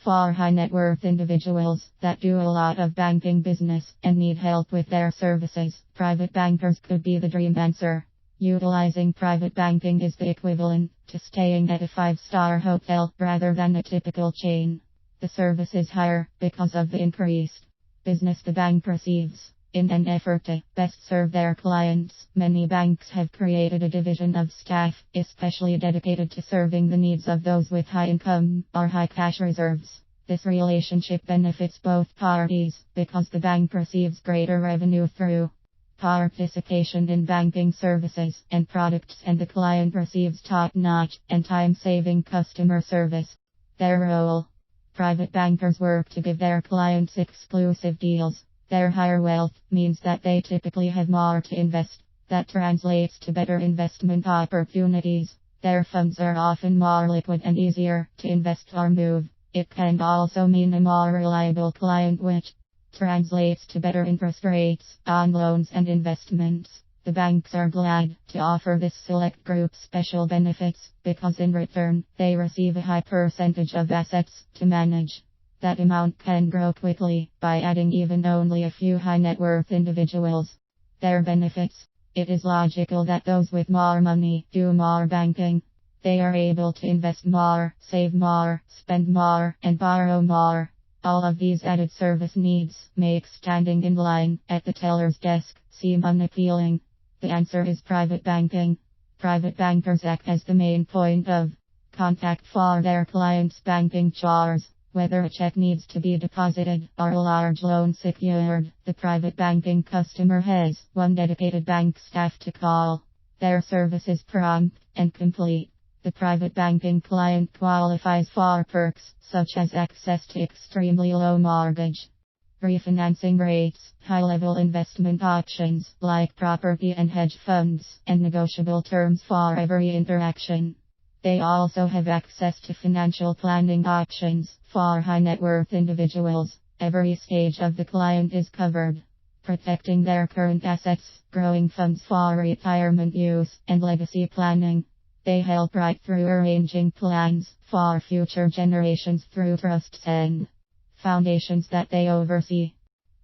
For high net worth individuals that do a lot of banking business and need help with their services, private bankers could be the dream answer. Utilizing private banking is the equivalent to staying at a five-star hotel rather than a typical chain. The service is higher because of the increased business the bank receives. In an effort to best serve their clients, many banks have created a division of staff, especially dedicated to serving the needs of those with high income or high cash reserves. This relationship benefits both parties because the bank receives greater revenue through participation in banking services and products, and the client receives top-notch and time-saving customer service. Their role: private bankers work to give their clients exclusive deals. Their higher wealth means that they typically have more to invest. That translates to better investment opportunities. Their funds are often more liquid and easier to invest or move. It can also mean a more reliable client, which translates to better interest rates on loans and investments. The banks are glad to offer this select group special benefits because in return, they receive a high percentage of assets to manage. That amount can grow quickly by adding even only a few high net worth individuals. Their benefits: it is logical that those with more money do more banking. They are able to invest more, save more, spend more, and borrow more. All of these added service needs make standing in line at the teller's desk seem unappealing. The answer is private banking. Private bankers act as the main point of contact for their clients' banking chores. Whether a check needs to be deposited or a large loan secured, the private banking customer has one dedicated bank staff to call. Their service is prompt and complete. The private banking client qualifies for perks such as access to extremely low mortgage refinancing rates, high-level investment options like property and hedge funds, and negotiable terms for every interaction. They also have access to financial planning options for high net worth individuals. Every stage of the client is covered, protecting their current assets, growing funds for retirement use, and legacy planning. They help right through arranging plans for future generations through trusts and foundations that they oversee.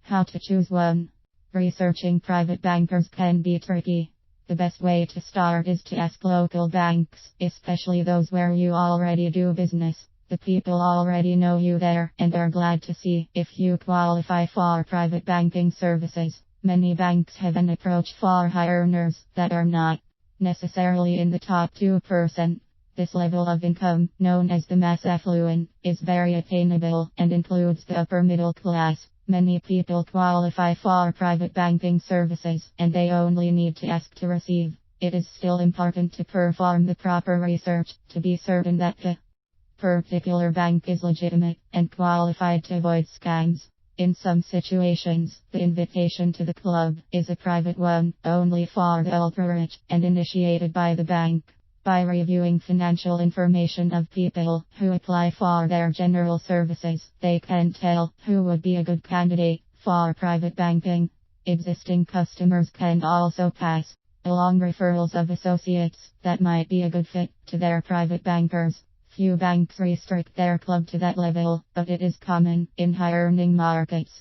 How to choose one? Researching private bankers can be tricky. The best way to start is to ask local banks, especially those where you already do business. The people already know you there and are glad to see if you qualify for private banking services. Many banks have an approach for high earners that are not necessarily in the top 2%. This level of income, known as the mass affluent, is very attainable and includes the upper middle class. Many people qualify for private banking services, and they only need to ask to receive. It is still important to perform the proper research to be certain that the particular bank is legitimate and qualified to avoid scams. In some situations, the invitation to the club is a private one, only for the ultra-rich, and initiated by the bank. By reviewing financial information of people who apply for their general services, they can tell who would be a good candidate for private banking. Existing customers can also pass along referrals of associates that might be a good fit to their private bankers. Few banks restrict their club to that level, but it is common in high-earning markets.